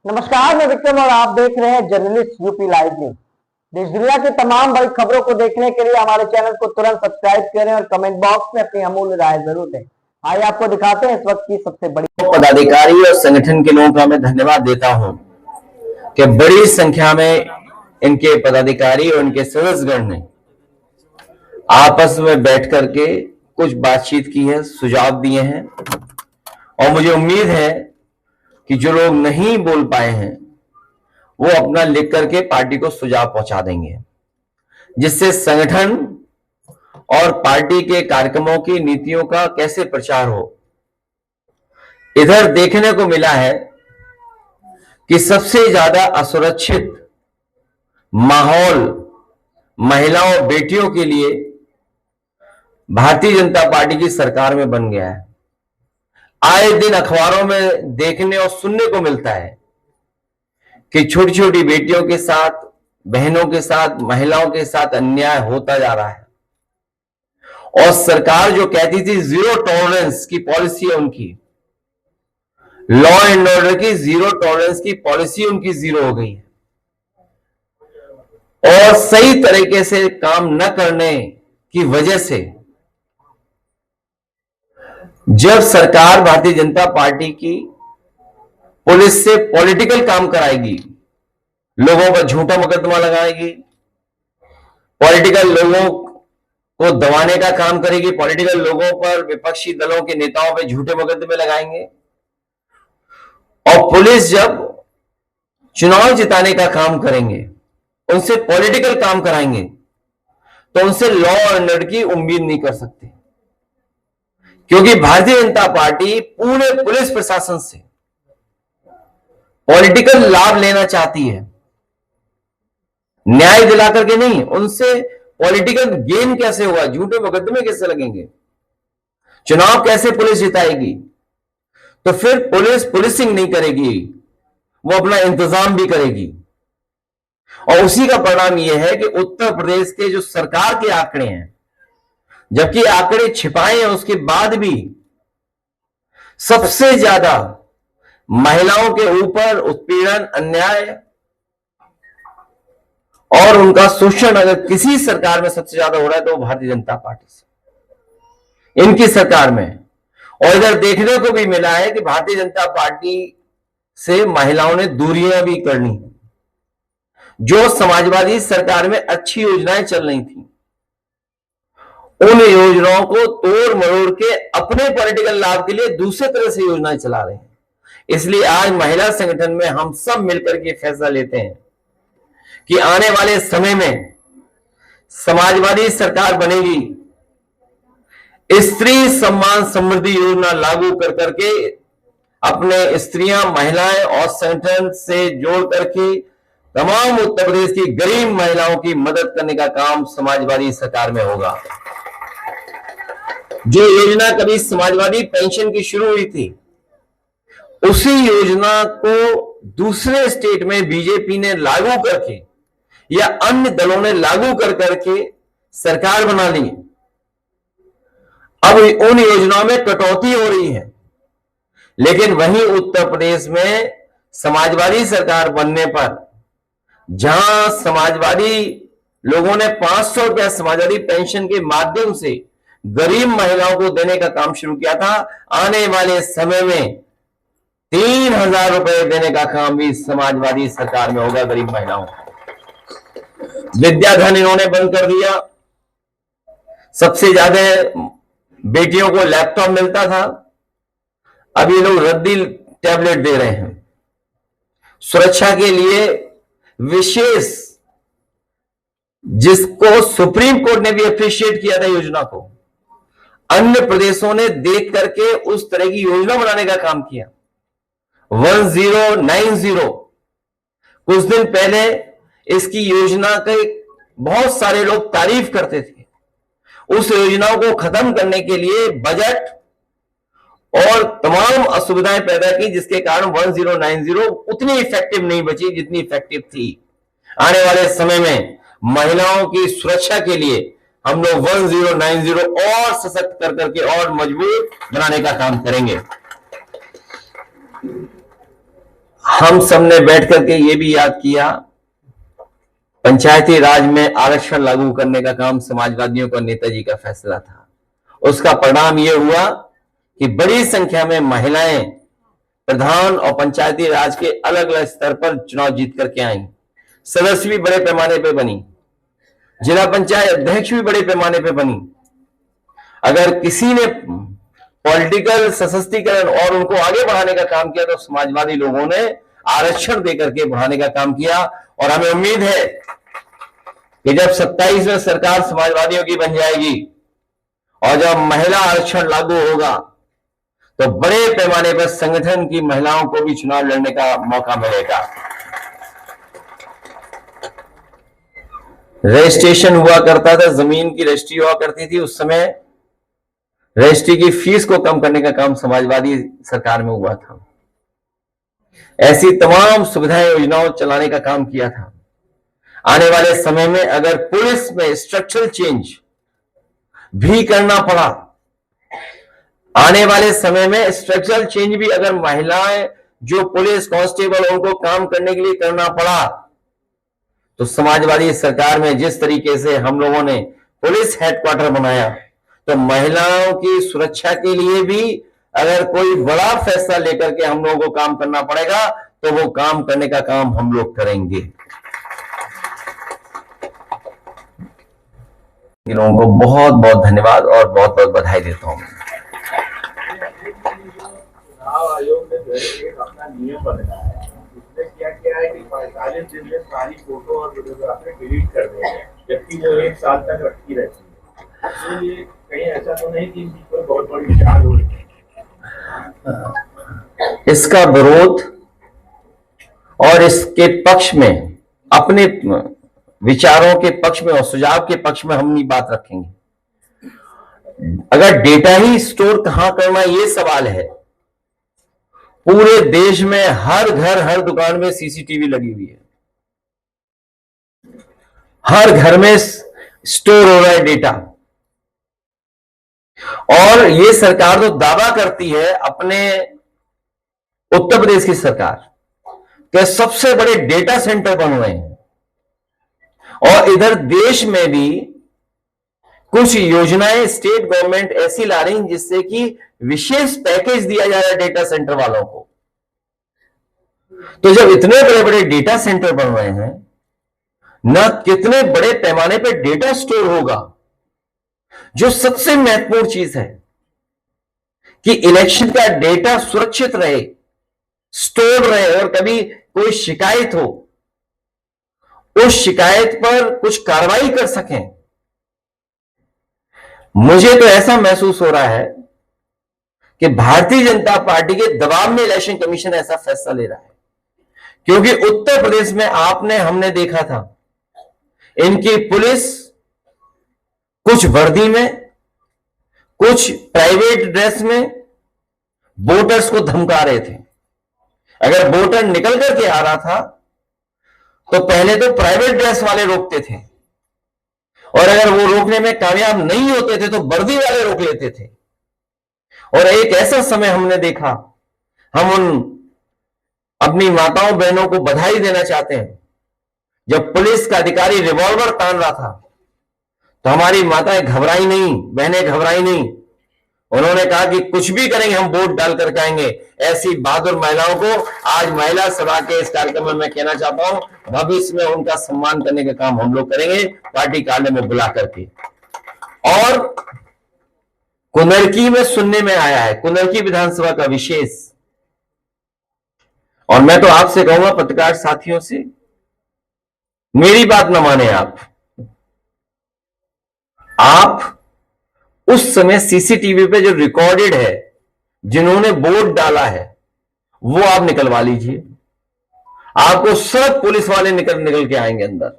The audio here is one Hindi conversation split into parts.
नमस्कार, मैं विक्रम और आप देख रहे हैं जर्नलिस्ट यूपी लाइव न्यूज। देश दुनिया की तमाम बड़ी खबरों को देखने के लिए हमारे चैनल को तुरंत सब्सक्राइब करें और कमेंट बॉक्स में अपनी अमूल्य राय जरूर दें। आइए आपको दिखाते हैं इस वक्त की सबसे बड़ी। पदाधिकारी और संगठन के लोगों का मैं धन्यवाद देता हूं कि बड़ी संख्या में इनके पदाधिकारी और इनके सदस्यगण ने आपस में बैठ करके कुछ बातचीत की है, सुझाव दिए हैं और मुझे उम्मीद है कि जो लोग नहीं बोल पाए हैं वो अपना लिख करके पार्टी को सुझाव पहुंचा देंगे, जिससे संगठन और पार्टी के कार्यक्रमों की नीतियों का कैसे प्रचार हो। इधर देखने को मिला है कि सबसे ज्यादा असुरक्षित माहौल महिलाओं बेटियों के लिए भारतीय जनता पार्टी की सरकार में बन गया है। आए दिन अखबारों में देखने और सुनने को मिलता है कि छोटी छोटी बेटियों के साथ, बहनों के साथ, महिलाओं के साथ अन्याय होता जा रहा है और सरकार जो कहती थी जीरो टॉलरेंस की पॉलिसी है उनकी, लॉ एंड ऑर्डर की जीरो टॉलरेंस की पॉलिसी उनकी जीरो हो गई है और सही तरीके से काम न करने की वजह से जब सरकार भारतीय जनता पार्टी की पुलिस से पॉलिटिकल काम कराएगी, लोगों पर झूठा मुकदमा लगाएगी, पॉलिटिकल लोगों को दबाने का काम करेगी, पॉलिटिकल लोगों पर, विपक्षी दलों के नेताओं पर झूठे मुकदमे लगाएंगे और पुलिस जब चुनाव जिताने का काम करेंगे, उनसे पॉलिटिकल काम कराएंगे तो उनसे लॉ एंड ऑर्डर की उम्मीद नहीं कर सकते, क्योंकि भारतीय जनता पार्टी पूरे पुलिस प्रशासन से पॉलिटिकल लाभ लेना चाहती है, न्याय दिलाकर के नहीं, उनसे पॉलिटिकल गेन कैसे होगा, झूठे मुकदमे कैसे लगेंगे, चुनाव कैसे पुलिस जिताएगी। तो फिर पुलिस पुलिसिंग नहीं करेगी, वो अपना इंतजाम भी करेगी और उसी का परिणाम यह है कि उत्तर प्रदेश के जो सरकार के आंकड़े हैं, जबकि आंकड़े छिपाए हैं उसके बाद भी सबसे ज्यादा महिलाओं के ऊपर उत्पीड़न, अन्याय और उनका शोषण अगर किसी सरकार में सबसे ज्यादा हो रहा है तो भारतीय जनता पार्टी से, इनकी सरकार में। और इधर देखने को भी मिला है कि भारतीय जनता पार्टी से महिलाओं ने दूरियां भी करनी, जो समाजवादी सरकार में अच्छी योजनाएं चल रही थी उन योजनाओं को तोड़ मरोड़ के अपने पॉलिटिकल लाभ के लिए दूसरे तरह से योजनाएं चला रहे हैं। इसलिए आज महिला संगठन में हम सब मिलकर के फैसला लेते हैं कि आने वाले समय में समाजवादी सरकार बनेगी, स्त्री सम्मान समृद्धि योजना लागू कर करके अपने स्त्रियां, महिलाएं और संगठन से जोड़ करके तमाम उत्तर प्रदेश की गरीब महिलाओं की मदद करने का काम समाजवादी सरकार में होगा। जो योजना कभी समाजवादी पेंशन की शुरू हुई थी, उसी योजना को दूसरे स्टेट में बीजेपी ने लागू करके या अन्य दलों ने लागू कर करके सरकार बना ली। अब उन योजनाओं में कटौती हो रही है, लेकिन वहीं उत्तर प्रदेश में समाजवादी सरकार बनने पर जहां समाजवादी लोगों ने 500 रुपया समाजवादी पेंशन के माध्यम से गरीब महिलाओं को देने का काम शुरू किया था, आने वाले समय में 3000 रुपए देने का काम भी समाजवादी सरकार में होगा गरीब महिलाओं को। विद्याधन इन्होंने बंद कर दिया, सबसे ज्यादा बेटियों को लैपटॉप मिलता था, अब ये लोग रद्दी टैबलेट दे रहे हैं। सुरक्षा के लिए विशेष, जिसको सुप्रीम कोर्ट ने भी अप्रिशिएट किया था योजना को, अन्य प्रदेशों ने देख करके उस तरह की योजना बनाने का काम किया। 1090, कुछ दिन पहले इसकी योजना के बहुत सारे लोग तारीफ करते थे। उस योजनाओं को खत्म करने के लिए बजट और तमाम असुविधाएं पैदा की, जिसके कारण 1090 उतनी इफेक्टिव नहीं बची जितनी इफेक्टिव थी। आने वाले समय में महिलाओं की सुरक्षा के लिए हम लोग 1090 और सशक्त कर करके और मजबूत बनाने का काम करेंगे। हम सबने बैठ करके ये भी याद किया, पंचायती राज में आरक्षण लागू करने का काम समाजवादियों का नेताजी का फैसला था। उसका परिणाम यह हुआ कि बड़ी संख्या में महिलाएं प्रधान और पंचायती राज के अलग अलग स्तर पर चुनाव जीत करके आई। सदस्य भी बड़े पैमाने पर बनी, जिला पंचायत अध्यक्ष भी बड़े पैमाने पर बनी। अगर किसी ने पॉलिटिकल सशक्तिकरण और उनको आगे बढ़ाने का काम किया तो समाजवादी लोगों ने आरक्षण देकर के बढ़ाने का काम किया। और हमें उम्मीद है कि जब 27 में सरकार समाजवादियों की बन जाएगी और जब महिला आरक्षण लागू होगा तो बड़े पैमाने पर संगठन की महिलाओं को भी चुनाव लड़ने का मौका मिलेगा। रजिस्ट्रेशन हुआ करता था, जमीन की रजिस्ट्री हुआ करती थी, उस समय रजिस्ट्री की फीस को कम करने का काम समाजवादी सरकार में हुआ था। ऐसी तमाम सुविधाएं योजनाओं चलाने का काम किया था। आने वाले समय में अगर पुलिस में स्ट्रक्चरल चेंज भी करना पड़ा, आने वाले समय में स्ट्रक्चरल चेंज भी अगर महिलाएं जो पुलिस कांस्टेबल उनको काम करने के लिए करना पड़ा तो समाजवादी सरकार में जिस तरीके से हम लोगों ने पुलिस हेडक्वार्टर बनाया, तो महिलाओं की सुरक्षा के लिए भी अगर कोई बड़ा फैसला लेकर के हम लोगों को काम करना पड़ेगा तो वो काम करने का काम हम लोग करेंगे। इन लोगों को बहुत बहुत धन्यवाद और बहुत बहुत बधाई देता हूं। चुनाव आयोग ने एक अपना नियम बनाया है, उसने क्या किया है कि 45 दिन में सारी फोटो और वीडियोग्राफी डिलीट कर देंगे, जबकि वो 1 साल तक रखी रहती है। तो ये कहीं ऐसा तो नहीं कि इनकी कोई बहुत बड़ी चाल हो रही है? इसका विरोध और इसके पक्ष में, अपने विचारों के पक्ष में और सुझाव के पक्ष में हम ये बात रखेंगे। अगर डेटा ही स्टोर कहां करना, ये सवाल है। पूरे देश में हर घर हर दुकान में सीसीटीवी लगी हुई है, हर घर में स्टोर हो रहा है डेटा। और ये सरकार तो दावा करती है, अपने उत्तर प्रदेश की सरकार, कि सबसे बड़े डेटा सेंटर बन रहे हैं। और इधर देश में भी कुछ योजनाएं स्टेट गवर्नमेंट ऐसी ला रही जिससे कि विशेष पैकेज दिया जा रहा है डेटा सेंटर वालों को। तो जब इतने बड़े बड़े डेटा सेंटर बन रहे हैं, न कितने बड़े पैमाने पर डेटा स्टोर होगा। जो सबसे महत्वपूर्ण चीज है कि इलेक्शन का डेटा सुरक्षित रहे, स्टोर रहे, और कभी कोई शिकायत हो, उस शिकायत पर कुछ कार्रवाई कर सकें। मुझे तो ऐसा महसूस हो रहा है कि भारतीय जनता पार्टी के दबाव में इलेक्शन कमीशन ऐसा फैसला ले रहा है, क्योंकि उत्तर प्रदेश में हमने देखा था, इनकी पुलिस कुछ वर्दी में, कुछ प्राइवेट ड्रेस में वोटर्स को धमका रहे थे। अगर वोटर निकल करके आ रहा था तो पहले तो प्राइवेट ड्रेस वाले रोकते थे, और अगर वो रोकने में कामयाब नहीं होते थे तो वर्दी वाले रोक लेते थे। और एक ऐसा समय हमने देखा, हम उन अपनी माताओं बहनों को बधाई देना चाहते हैं, जब पुलिस का अधिकारी रिवॉल्वर तान रहा था तो हमारी माताएं घबराई नहीं, बहनें घबराई नहीं। उन्होंने कहा कि कुछ भी करेंगे, हम वोट डाल करके आएंगे। ऐसी बहादुर महिलाओं को आज महिला सभा के इस कार्यक्रम में मैं कहना चाहता हूं, भविष्य में उनका सम्मान करने का काम हम लोग करेंगे, पार्टी कार्यालय में बुला करके। और कुंदरकी में सुनने में आया है, कुंदरकी विधानसभा का विशेष, और मैं तो आपसे कहूंगा पत्रकार साथियों से, मेरी बात न माने आप उस समय सीसीटीवी पे जो रिकॉर्डेड है, जिन्होंने वोट डाला है, वो आप निकलवा लीजिए। आपको सब पुलिस वाले निकल के आएंगे अंदर।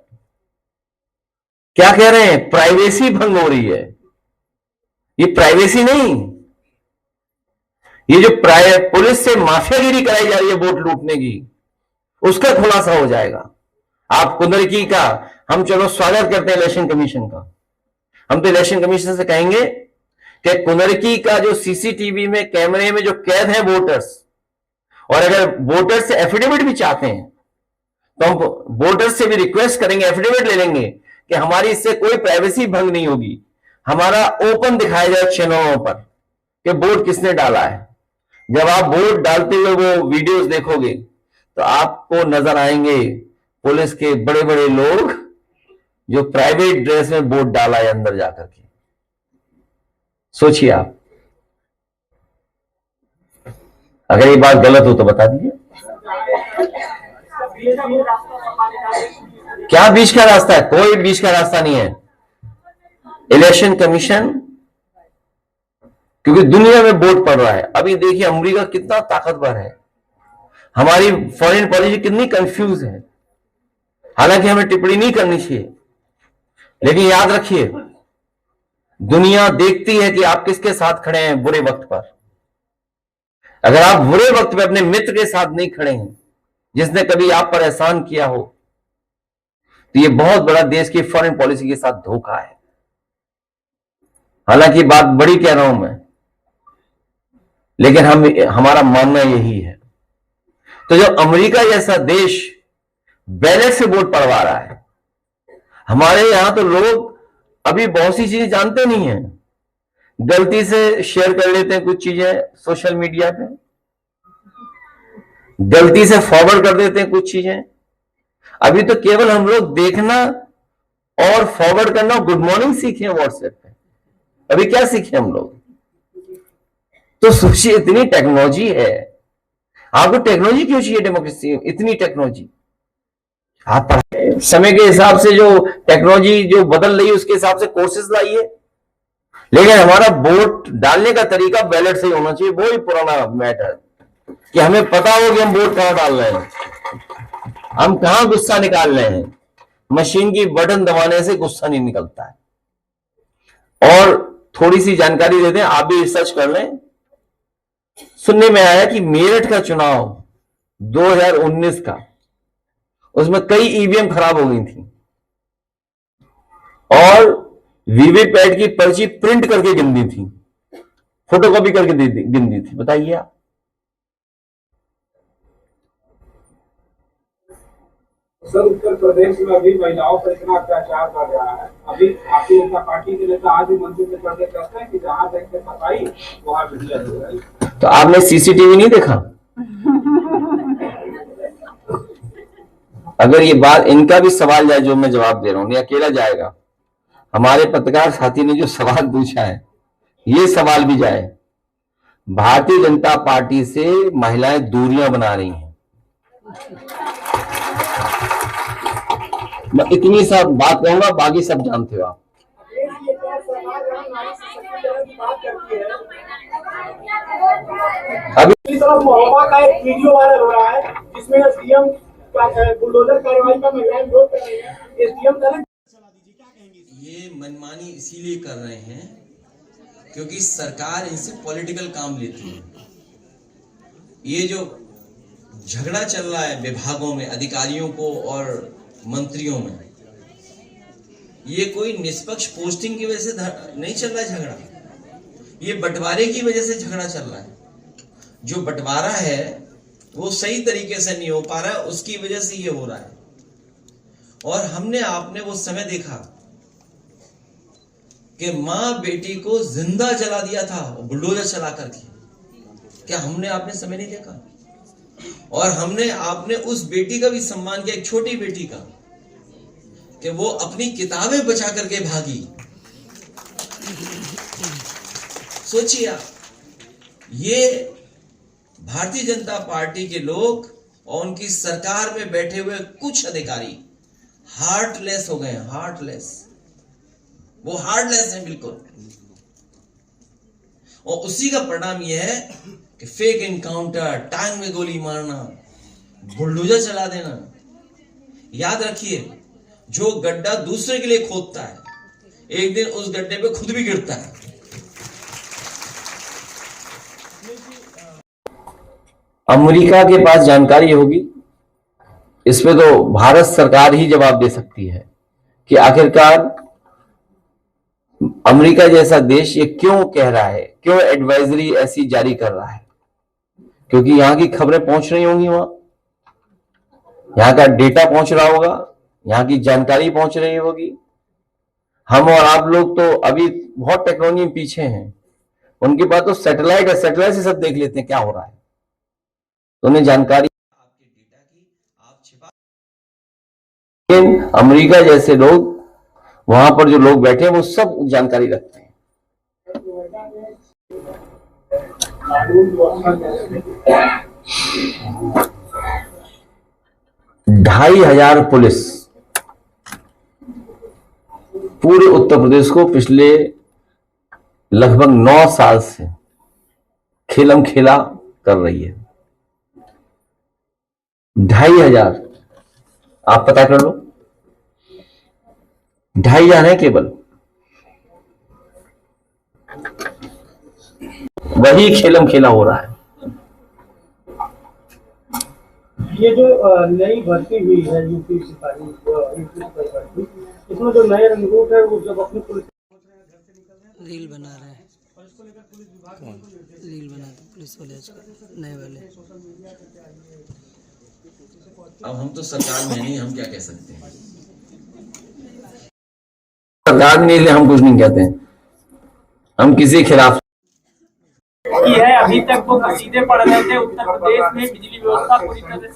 क्या कह रहे हैं? प्राइवेसी भंग हो रही है। ये प्राइवेसी नहीं, ये जो पुलिस से माफियागिरी कराई जा रही है वोट लूटने की, उसका खुलासा हो जाएगा। आप कुंदरकी का हम चलो स्वागत करते हैं इलेक्शन कमीशन का। हम तो इलेक्शन कमीशन से कहेंगे कि कुंदरकी का जो सीसीटीवी में कैमरे में जो कैद है वोटर्स, और अगर वोटर से एफिडेविट भी चाहते हैं तो हम वोटर से भी रिक्वेस्ट करेंगे, एफिडेविट ले लेंगे कि हमारी इससे कोई प्राइवेसी भंग नहीं होगी, हमारा ओपन दिखाया जाए चैनलों पर कि वोट किसने डाला है। जब आप वोट डालते हुए वो वीडियोस देखोगे तो आपको नजर आएंगे पुलिस के बड़े बड़े लोग जो प्राइवेट ड्रेस में वोट डाला है अंदर जाकर के। सोचिए आप, अगर ये बात गलत हो तो बता दीजिए। क्या बीच का रास्ता है? कोई बीच का रास्ता नहीं है। इलेक्शन कमीशन, क्योंकि दुनिया में वोट पड़ रहा है। अभी देखिए अमेरिका कितना ताकतवर है, हमारी फॉरेन पॉलिसी कितनी कंफ्यूज है। हालांकि हमें टिप्पणी नहीं करनी चाहिए, लेकिन याद रखिए दुनिया देखती है कि आप किसके साथ खड़े हैं बुरे वक्त पर। अगर आप बुरे वक्त पे अपने मित्र के साथ नहीं खड़े हैं, जिसने कभी आप पर एहसान किया हो, तो ये बहुत बड़ा देश की फॉरेन पॉलिसी के साथ धोखा है। हालांकि बात बड़ी कह रहा हूं मैं, लेकिन हमारा मानना यही है। तो जब अमेरिका जैसा देश बैलेट से वोट पड़वा रहा है, हमारे यहां तो लोग अभी बहुत सी चीजें जानते नहीं हैं, गलती से शेयर कर लेते हैं कुछ चीजें सोशल मीडिया पे, गलती से फॉरवर्ड कर देते हैं कुछ चीजें। अभी तो केवल हम लोग देखना और फॉरवर्ड करना, गुड मॉर्निंग सीखे व्हाट्सएप पे, अभी क्या सीखे हम लोग। तो सोचिए इतनी टेक्नोलॉजी है, आपको टेक्नोलॉजी क्यों चाहिए डेमोक्रेसी में? इतनी टेक्नोलॉजी आप पढ़ाए, समय के हिसाब से जो टेक्नोलॉजी जो बदल रही है उसके हिसाब से कोर्सेज लाइए, लेकिन हमारा वोट डालने का तरीका बैलेट से ही होना चाहिए। वो ही पुराना मैटर कि हमें पता हो कि हम वोट कहां डाल रहे हैं, हम कहां गुस्सा निकाल रहे हैं। मशीन की बटन दबाने से गुस्सा नहीं निकलता है। और थोड़ी सी जानकारी देते हैं, आप भी रिसर्च कर लें। सुनने में आया कि मेरठ का चुनाव 2019 का, उसमें कई ईवीएम खराब हो गई थी और वीवीपैट की पर्ची प्रिंट करके गिन दी थी, फोटोकॉपी करके गिन दी थी। बताइए आप। सर, उत्तर प्रदेश में अभी महिलाओं पर इतना अत्याचार कर रहा है। अभी भारतीय जनता पार्टी के नेता आज भी मंदिर में चढ़ करते हैं कि जहां देखते सफाई वहां मीडिया हो रही है। तो आपने सीसीटीवी नहीं देखा? अगर ये बात, इनका भी सवाल जाए जो मैं जवाब दे रहा हूं, नहीं अकेला जाएगा। हमारे पत्रकार साथी ने जो सवाल पूछा है, ये सवाल भी जाए। भारतीय जनता पार्टी से महिलाएं दूरियां बना रही हैं। मैं इतनी सा बात कहूंगा, बाकी सब जानते हो आप। अभी महोबा का एक वीडियो वायरल हो रहा है जिसमें सीएम बुलडोजर कार्रवाई का महिलाएं विरोध कर रही है। एसडीएम ये मनमानी इसीलिए कर रहे हैं क्योंकि सरकार इनसे पॉलिटिकल काम लेती है। ये जो झगड़ा चल रहा है विभागों में, अधिकारियों को और मंत्रियों में, ये कोई निष्पक्ष पोस्टिंग की वजह से नहीं चल रहा है झगड़ा, ये बंटवारे की वजह से झगड़ा चल रहा है। जो बंटवारा है वो सही तरीके से नहीं हो पा रहा है, उसकी वजह से ये हो रहा है। और हमने आपने वो समय देखा कि मां बेटी को जिंदा जला दिया था बुलडोजर चला करके, क्या हमने आपने समय नहीं देखा? और हमने आपने उस बेटी का भी सम्मान किया, एक छोटी बेटी का, कि वो अपनी किताबें बचा करके भागी। सोचिए आप, ये भारतीय जनता पार्टी के लोग और उनकी सरकार में बैठे हुए कुछ अधिकारी हार्टलेस हो गए हैं, हार्टलेस। वो हार्टलेस हैं बिल्कुल। और उसी का परिणाम यह है कि फेक एनकाउंटर, टांग में गोली मारना, बुलडोजर चला देना। याद रखिए, जो गड्ढा दूसरे के लिए खोदता है, एक दिन उस गड्ढे पे खुद भी गिरता है। अमेरिका के पास जानकारी होगी, इस पे तो भारत सरकार ही जवाब दे सकती है कि आखिरकार अमेरिका जैसा देश ये क्यों कह रहा है, क्यों एडवाइजरी ऐसी जारी कर रहा है। क्योंकि यहां की खबरें पहुंच रही होंगी, वहां यहां का डेटा पहुंच रहा होगा, यहां की जानकारी पहुंच रही होगी। हम और आप लोग तो अभी बहुत टेक्नोलॉजी में पीछे हैं, उनके पास तो सैटेलाइट है, सैटेलाइट से सब देख लेते हैं क्या हो रहा है, तो उन्हें जानकारी। आपके डेटा की आप छिपा। लेकिन अमेरिका जैसे लोग, वहां पर जो लोग बैठे हैं वो सब जानकारी रखते हैं। ढाई हजार पुलिस पूरे उत्तर प्रदेश को पिछले लगभग 9 साल से खेलम खेला कर रही है। 2500, आप पता कर लो, 2500 है केवल, वही खेलम खेला हो रहा है। ये जो नई भर्ती हुई है यूपी सिपाही भर्ती, इसमें जो नए रिक्रूट है वो जब अपनी पुलिस रील बना रहे हैं, रील बनाते पुलिस वाले आजकल नए वाले। अब हम तो सरकार में नहीं, हम क्या कह सकते हैं। सरकार में नहीं, हम कुछ नहीं कहते हैं, हम किसी के खिलाफ। की है अभी तक तो कसीदे पड़ रहे थे उत्तर प्रदेश में बिजली व्यवस्था पूरी तरह से।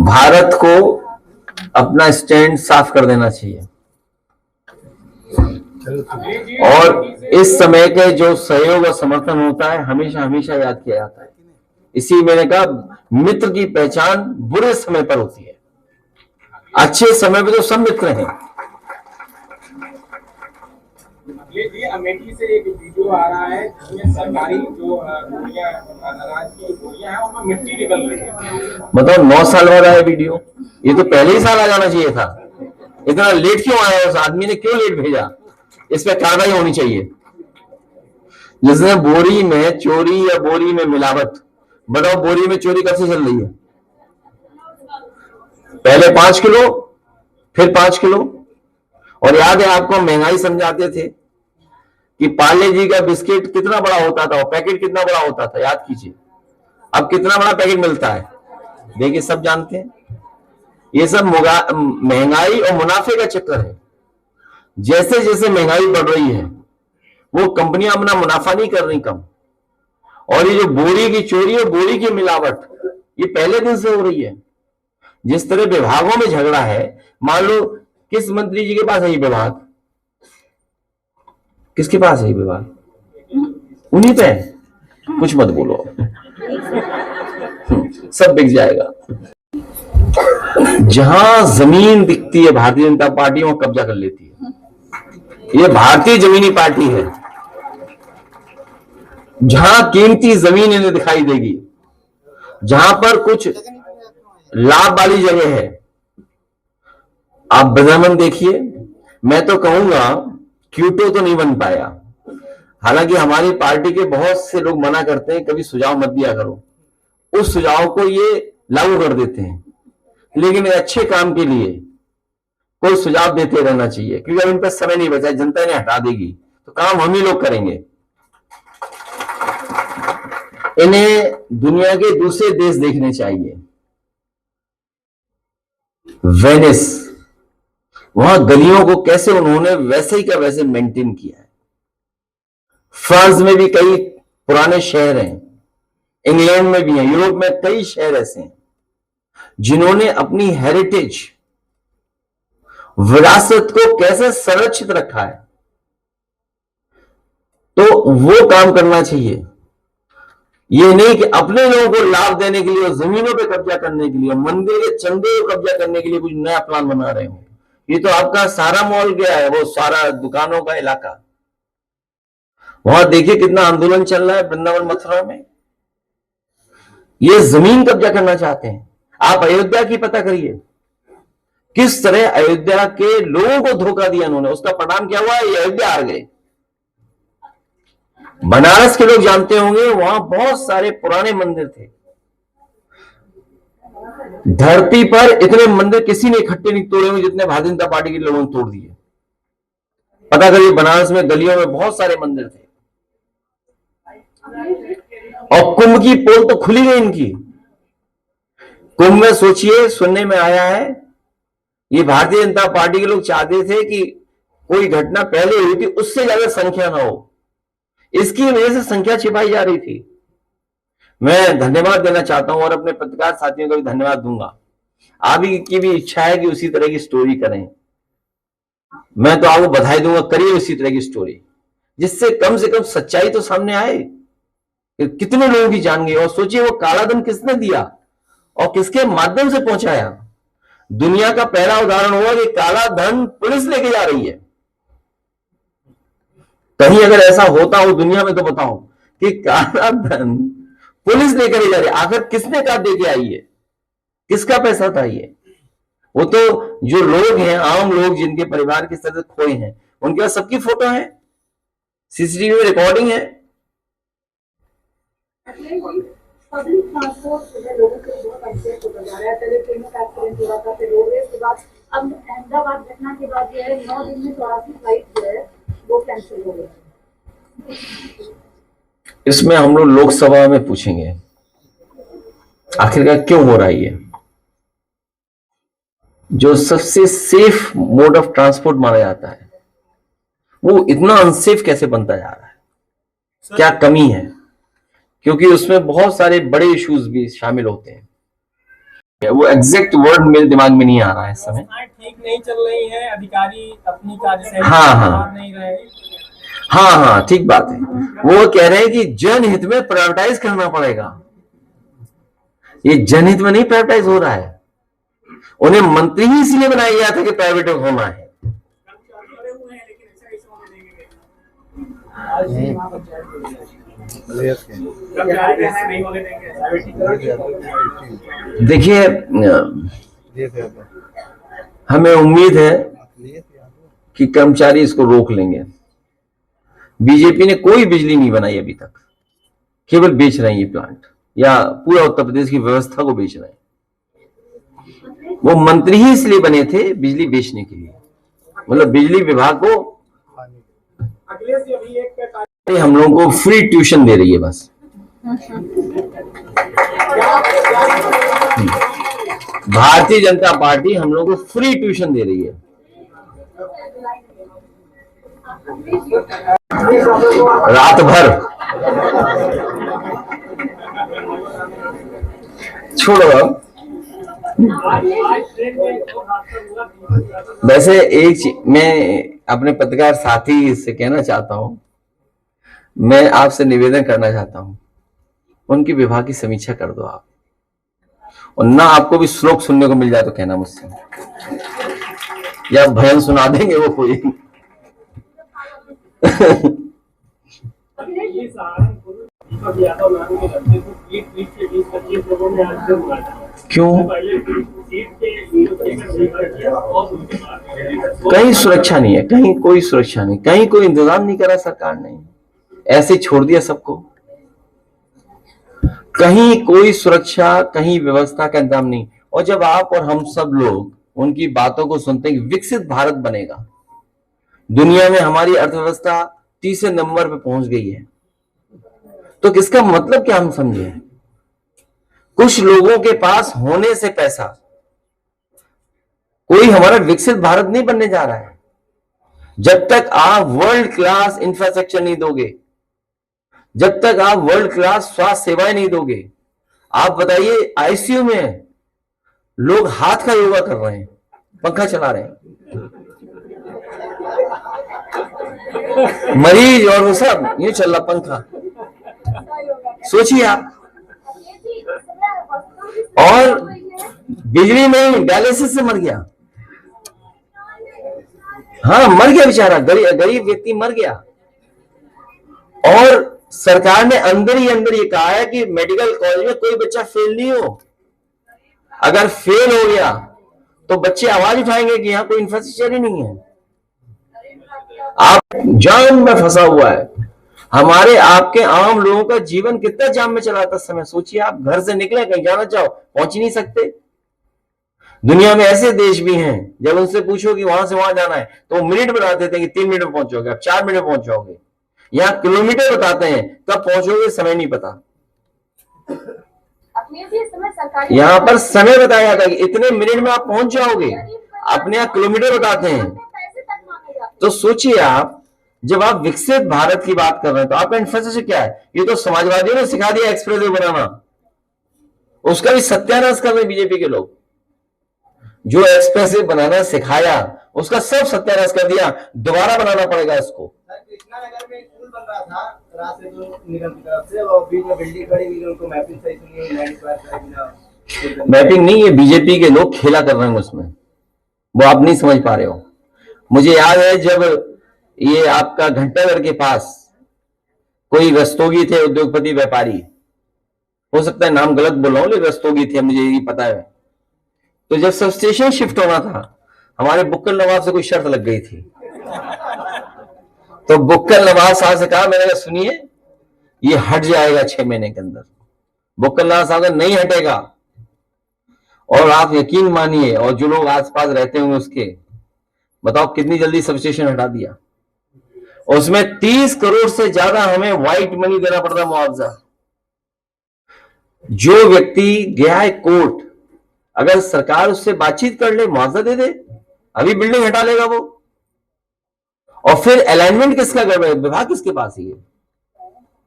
भारत को अपना स्टैंड साफ कर देना चाहिए, और इस समय के जो सहयोग और समर्थन होता है हमेशा हमेशा याद किया जाता है। इसी मैंने कहा, मित्र की पहचान बुरे समय पर होती है, अच्छे समय पर तो सब मित्र हैं। जी अमेठी से एक वीडियो आ रहा है जिसमें सरकारी जो गोलियां, अनाज की गोलियां हैं उनमें मिट्टी निकल रही है। मतलब 9 साल बाद आया वीडियो, ये तो पहले ही साल आ जाना चाहिए था। इतना लेट क्यों आया, उस आदमी ने क्यों लेट भेजा, इस पर कार्रवाई होनी चाहिए। जिसने बोरी में चोरी या बोरी में मिलावट, बताओ बोरी में चोरी कैसे चल रही है? पहले 5 किलो, फिर 5 किलो। और याद है आपको, महंगाई समझाते थे कि पार्ले जी का बिस्किट कितना बड़ा होता था, पैकेट कितना बड़ा होता था, याद कीजिए। अब कितना बड़ा पैकेट मिलता है, देखिए सब जानते हैं। ये सब महंगाई और मुनाफे का चक्कर है। जैसे जैसे महंगाई बढ़ रही है, वो कंपनियां अपना मुनाफा नहीं कर रही कम, और ये जो बोरी की चोरी और बोरी की मिलावट, ये पहले दिन से हो रही है। जिस तरह विभागों में झगड़ा है, मान लो किस मंत्री जी के पास है ये विभाग, किसके पास है ये विभाग, उन्हीं पे है। कुछ मत बोलो, सब बिक जाएगा। जहां जमीन दिखती है भारतीय जनता पार्टी वहां कब्जा कर लेती है। ये भारतीय जमीनी पार्टी है। जहां कीमती जमीन इन्हें दिखाई देगी, जहां पर कुछ लाभ वाली जगह है, आप बदामन देखिए। मैं तो कहूंगा क्यूटो तो नहीं बन पाया, हालांकि हमारी पार्टी के बहुत से लोग मना करते हैं कभी सुझाव मत दिया करो, उस सुझाव को ये लागू कर देते हैं। लेकिन अच्छे काम के लिए कोई सुझाव देते रहना चाहिए, क्योंकि अब इन पर समय नहीं बचा, जनता ने हटा देगी तो काम हम ही लोग करेंगे। इन्हें दुनिया के दूसरे देश देखने चाहिए। वेनिस, वहां गलियों को कैसे उन्होंने वैसे ही का वैसे मेंटेन किया है। फ्रांस में भी कई पुराने शहर हैं, इंग्लैंड में भी हैं, यूरोप में कई शहर ऐसे हैं जिन्होंने अपनी हेरिटेज, विरासत को कैसे संरक्षित रखा है। तो वो काम करना चाहिए। ये नहीं कि अपने लोगों को लाभ देने के लिए और जमीनों पे कब्जा करने के लिए, मंदिर के चंदे को कब्जा करने के लिए कुछ नया प्लान बना रहे हो। ये तो आपका सारा मॉल गया है, वो सारा दुकानों का इलाका, वहां देखिए कितना आंदोलन चल रहा है वृंदावन मथुरा में। ये जमीन कब्जा करना चाहते हैं। आप अयोध्या की पता करिए, किस तरह अयोध्या के लोगों को धोखा दिया उन्होंने, उसका परिणाम क्या हुआ, ये अयोध्या हार गए। बनारस के लोग जानते होंगे, वहां बहुत सारे पुराने मंदिर थे। धरती पर इतने मंदिर किसी ने इकट्ठे नहीं तोड़े हुए जितने भारतीय जनता पार्टी के लोगों ने तोड़ दिए। पता करिए, बनारस में गलियों में बहुत सारे मंदिर थे। और कुंभ की पोल तो खुली गई इनकी। कुंभ में सोचिए, सुनने में आया है ये भारतीय जनता पार्टी के लोग चाहते थे कि कोई घटना पहले हुई थी उससे ज्यादा संख्या ना हो, इसकी वजह से संख्या छिपाई जा रही थी। मैं धन्यवाद देना चाहता हूं और अपने पत्रकार साथियों को भी धन्यवाद दूंगा। आप की भी इच्छा है कि उसी तरह की स्टोरी करें, मैं तो आपको बधाई दूंगा, करिए उसी तरह की स्टोरी, जिससे कम से कम सच्चाई तो सामने आए कि कितने लोगों की जान गई। और सोचिए वो काला धन किसने दिया और किसके माध्यम से पहुंचाया। दुनिया का पहला उदाहरण हुआ कि काला धन पुलिस लेके जा रही है। कहीं अगर ऐसा होता हो दुनिया में तो बताओ कि काला धन पुलिस लेकर ही जा रही है। आखिर किसने काट दे के आई है, किसका पैसा था ये? वो तो जो लोग हैं, आम लोग जिनके परिवार के सदस्य खोए हैं, उनके पास सबकी फोटो है, सीसीटीवी में रिकॉर्डिंग है। पब्लिक ट्रांसपोर्ट जो है लोगों के बहुत अनसेफ होता जा रहा है। पहले ट्रेनों का एक्सीडेंट हुआ था, फिर रोडवेज के बाद अब अहमदाबाद घटना के बाद जो है 9 दिन में 84 फ्लाइट जो है वो कैंसिल हो गई। इसमें हम लोग लोकसभा में पूछेंगे आखिरकार क्यों हो रहा है ये। जो सबसे सेफ मोड ऑफ ट्रांसपोर्ट माना जाता है वो इतना अनसेफ कैसे बनता जा रहा है, क्या कमी है? क्योंकि उसमें बहुत सारे बड़े इश्यूज भी शामिल होते हैं। वो एग्जैक्ट वर्ड मेरे दिमाग में नहीं आ रहा है इस समय। ठीक नहीं चल रही है, अधिकारी अपनी कार्य हाँ नहीं रहे। हाँ, ठीक बात है। वो कह रहे हैं कि जनहित में प्राइवेटाइज करना पड़ेगा। ये जनहित में नहीं प्राइवेटाइज हो रहा है, उन्हें मंत्री ही इसलिए बनाया गया था कि प्राइवेट होना है। देखिए, हमें उम्मीद है कि कर्मचारी इसको रोक लेंगे। बीजेपी ने कोई बिजली नहीं बनाई अभी तक, केवल बेच रहे हैं ये प्लांट, या पूरा उत्तर प्रदेश की व्यवस्था को बेच रहे हैं। वो मंत्री ही इसलिए बने थे बिजली बेचने के लिए, मतलब बिजली विभाग को हम लोगों को फ्री ट्यूशन दे रही है बस। भारतीय जनता पार्टी हम लोगों को फ्री ट्यूशन दे रही है। रात भर छोड़ो। वैसे एक चीज मैं अपने पत्रकार साथी से कहना चाहता हूं, मैं आपसे निवेदन करना चाहता हूं, उनकी विभाग की समीक्षा कर दो आप, और ना आपको भी श्लोक सुनने को मिल जाए तो कहना मुझसे, या भजन सुना देंगे वो कोई। क्यों? कहीं सुरक्षा नहीं है, कहीं कोई सुरक्षा नहीं, कहीं कोई इंतजाम नहीं करा सरकार ने, ऐसे छोड़ दिया सबको। कहीं कोई सुरक्षा, कहीं व्यवस्था का इंतजाम नहीं। और जब आप और हम सब लोग उनकी बातों को सुनते हैं कि विकसित भारत बनेगा, दुनिया में हमारी अर्थव्यवस्था तीसरे नंबर पे पहुंच गई है, तो किसका मतलब क्या हम समझे? कुछ लोगों के पास होने से पैसा, कोई हमारा विकसित भारत नहीं बनने जा रहा है जब तक आप वर्ल्ड क्लास इंफ्रास्ट्रक्चर नहीं दोगे, जब तक आप वर्ल्ड क्लास स्वास्थ्य सेवाएं नहीं दोगे। आप बताइए, आईसीयू में लोग हाथ का योगा कर रहे हैं, पंखा चला रहे हैं, मरीज और वो सब ये चल रहा पंखा। सोचिए आप। और बिजली में डायलिसिस से मर गया, हाँ मर गया बेचारा, गरीब व्यक्ति मर गया। और सरकार ने अंदर ही अंदर ये कहा है कि मेडिकल कॉलेज में कोई बच्चा फेल नहीं हो। अगर फेल हो गया तो बच्चे आवाज उठाएंगे कि यहां कोई इंफ्रास्ट्रक्चर ही नहीं है। आप जाम में फंसा हुआ है, हमारे आपके आम लोगों का जीवन कितना जाम में चला था समय। सोचिए, आप घर से निकले, कहीं जाना चाहो, पहुंच ही नहीं सकते। दुनिया में ऐसे देश भी हैं जब उनसे पूछो कि वहां से वहां जाना है तो वो मिनट बता देते हैं कि 3 मिनट में पहुंचोगे, आप 4 मिनट में पहुंच जाओगे। यहां किलोमीटर बताते हैं, कब पहुंचोगे समय नहीं पता। अखिलेश जी, इस समय सरकारी यहाँ पर समय बताया जाता है कि इतने मिनट में आप पहुंच जाओगे, अपने यहाँ किलोमीटर बताते हैं। पैसे तक मांगे जाते तो सोचिए आप, जब आप विकसित भारत की बात कर रहे हैं तो आपका इंफ्रास्ट्रक्चर क्या है? ये तो समाजवादियों ने सिखा दिया एक्सप्रेस वे बनाना, उसका भी सत्यानाश कर रहे बीजेपी के लोग। जो एक्सप्रेस वे बनाना सिखाया उसका सब सत्यानाश कर दिया, दोबारा बनाना पड़ेगा इसको। कृष्णा नगर में एक पुल बन रहा था रास्ते जो निगम की तरफ से, और बीच में बिल्डिंग खड़ी हुई, उनको मैपिंग सही सुनी है, लैंड एक्वायर करे बिना। मैपिंग नहीं, ये बीजेपी के लोग खेला कर रहे हैं उसमें, वो आप नहीं समझ पा रहे हो। मुझे याद है जब ये आपका घंटाघर के पास कोई रस्तोगी थे, उद्योगपति व्यापारी, हो सकता है नाम गलत बोल रहा हूं, लेकिन रस्तोगी थे, मुझे ये पता है। तो जब सब स्टेशन शिफ्ट होना था, हमारे बुक्कल नवाब से कोई शर्त लग गई थी। तो बुक्कल नवाब साहब से कहा, मैंने कहा सुनिए ये हट जाएगा 6 महीने के अंदर। बुक्कल नवाब साहब का नहीं हटेगा, और आप यकीन मानिए, और जो लोग आसपास रहते होंगे उसके, बताओ कितनी जल्दी सब स्टेशन हटा दिया। उसमें 30 करोड़ से ज्यादा हमें व्हाइट मनी देना पड़ता मुआवजा। जो व्यक्ति गया है कोर्ट, अगर सरकार उससे बातचीत कर ले, मुआवजा दे दे, अभी बिल्डिंग हटा लेगा वो। और फिर अलाइनमेंट किसका कर रहे, विभाग किसके पास है?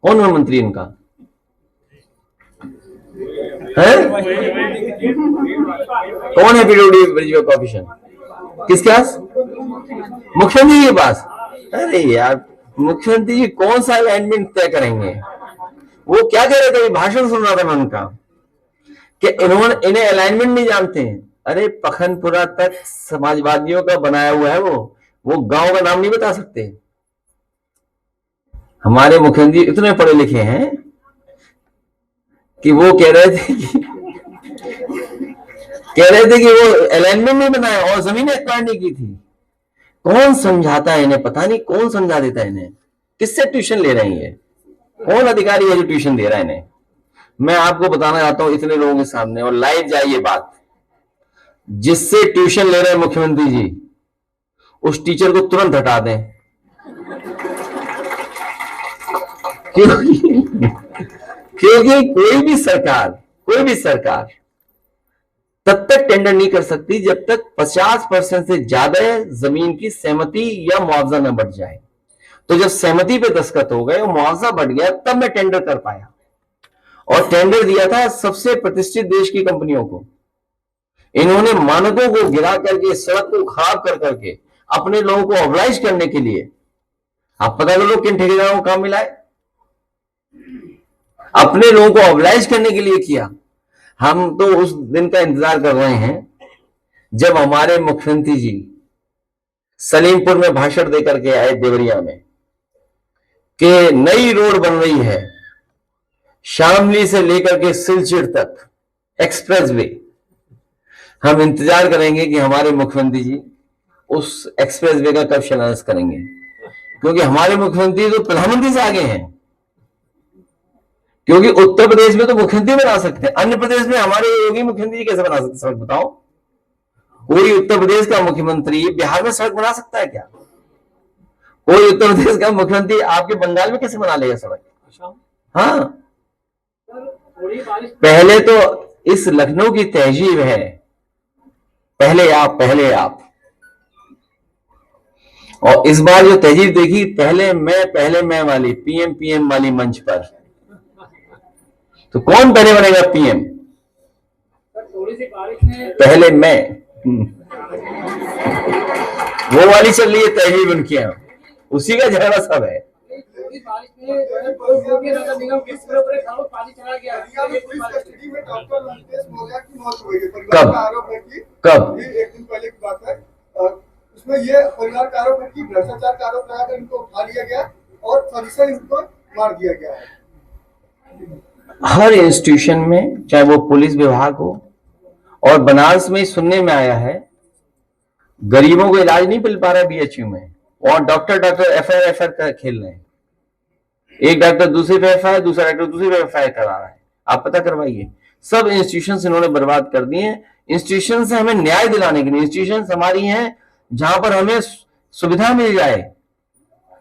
कौन है मंत्री इनका? है कौन है पीडब्ल्यूडी कॉर्पोरेशन? किसके पास? मुख्यमंत्री जी के पास। अरे यार, मुख्यमंत्री जी कौन सा अलाइनमेंट तय करेंगे? वो क्या कह रहे थे, भाषण सुन रहा था मैं उनका, कि इन्हें अलाइनमेंट नहीं जानते हैं। अरे पखनपुरा तक समाजवादियों का बनाया हुआ है, वो गांव का नाम नहीं बता सकते। हमारे मुख्यमंत्री इतने पढ़े लिखे हैं कि वो कह रहे थे कि वो अलाइनमेंट नहीं बनाया और जमीन एक्वायर नहीं की थी। कौन समझाता है इन्हें? पता नहीं कौन समझा देता है इन्हें। किससे ट्यूशन ले रहे हैं ये? कौन अधिकारी है जो ट्यूशन दे रहा है इन्हें? मैं आपको बताना चाहता हूं इतने लोगों के सामने, और लाइव जाइए बात। जिससे ट्यूशन ले रहे हैं मुख्यमंत्री जी, उस टीचर को तुरंत हटा दें। क्योंकि कोई भी सरकार तब तक टेंडर नहीं कर सकती जब तक 50% से ज्यादा जमीन की सहमति या मुआवजा न बढ़ जाए। तो जब सहमति पे दस्तखत हो गए और मुआवजा बढ़ गया, तब मैं टेंडर कर पाया। और टेंडर दिया था सबसे प्रतिष्ठित देश की कंपनियों को। इन्होंने मानकों को गिरा करके, सड़क को खराब कर करके, अपने लोगों को ऑब्लाइज करने के लिए, आप पता करो किन ठेकेदारों को काम मिला है? अपने लोगों को ऑब्लाइज करने के लिए किया। हम तो उस दिन का इंतजार कर रहे हैं जब हमारे मुख्यमंत्री जी सलीमपुर में भाषण देकर के आए देवरिया में, कि नई रोड बन रही है शामली से लेकर के सिलचर तक एक्सप्रेसवे। हम इंतजार करेंगे कि हमारे मुख्यमंत्री जी उस एक्सप्रेसवे का कब शिलान्यास करेंगे, क्योंकि हमारे मुख्यमंत्री तो प्रधानमंत्री से आगे हैं। क्योंकि उत्तर प्रदेश में तो मुख्यमंत्री बना सकते हैं, अन्य प्रदेश में हमारे योगी मुख्यमंत्री जी कैसे बना सकते? सड़क बताओ, कोई उत्तर प्रदेश का मुख्यमंत्री बिहार में सड़क बना सकता है क्या? कोई उत्तर प्रदेश का मुख्यमंत्री आपके बंगाल में कैसे बना लेगा सड़क? हाँ, पहले तो इस लखनऊ की तहजीब है, पहले आप। और इस बार जो तहजीब देखी, पहले मैं वाली, पीएम वाली मंच पर, तो कौन पहले बनेगा पीएम? पहले मैं। वो वाली चल रही है तहजीब उनकी यहाँ, उसी का झगड़ा सब है। कब? एक दिन पहले की बात है। उसमें ये परिवार का आरोप है कि भ्रष्टाचार का आरोप लगाकर इनको उठा लिया गया और फंक्शन इनको मार दिया गया है। हर इंस्टीट्यूशन में, चाहे वो पुलिस विभाग हो, और बनारस में सुनने में आया है गरीबों को इलाज नहीं मिल पा रहा है बीएचयू में, और डॉक्टर एफआईआर खेल रहे हैं। एक डॉक्टर दूसरे पे एफआईआर, दूसरा डॉक्टर दूसरे पे एफआईआर करा रहा है। आप पता करवाइए। सब इंस्टीट्यूशन इन्होंने बर्बाद कर दिए हैं। इंस्टीट्यूशन से हमें न्याय दिलाने के लिए, इंस्टीट्यूशन हमारी हैं जहां पर हमें सुविधा मिल जाए,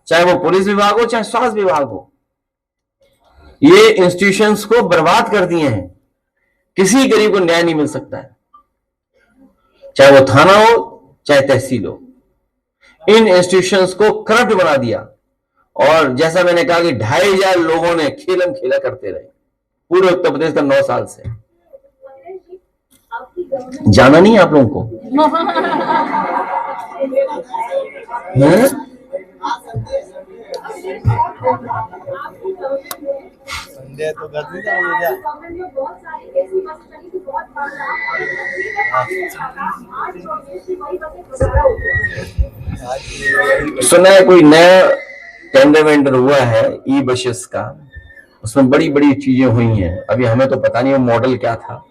चाहे वो पुलिस विभाग हो, चाहे स्वास्थ्य विभाग हो। ये इंस्टीट्यूशंस को बर्बाद कर दिए हैं। किसी गरीब को न्याय नहीं मिल सकता है, चाहे वो थाना हो चाहे तहसील हो। इन इंस्टीट्यूशंस को करप्ट बना दिया, और जैसा मैंने कहा कि 2500 लोगों ने खेलम खेला करते रहे पूरे उत्तर प्रदेश का 9 साल से। जाना नहीं आप लोगों को? हैं? संडे तो घर में जाओगे सुना है कोई नया टेंडर वेंडर हुआ है ई बसेस का, उसमें बड़ी बड़ी चीजें हुई हैं। अभी हमें तो पता नहीं वो मॉडल क्या था।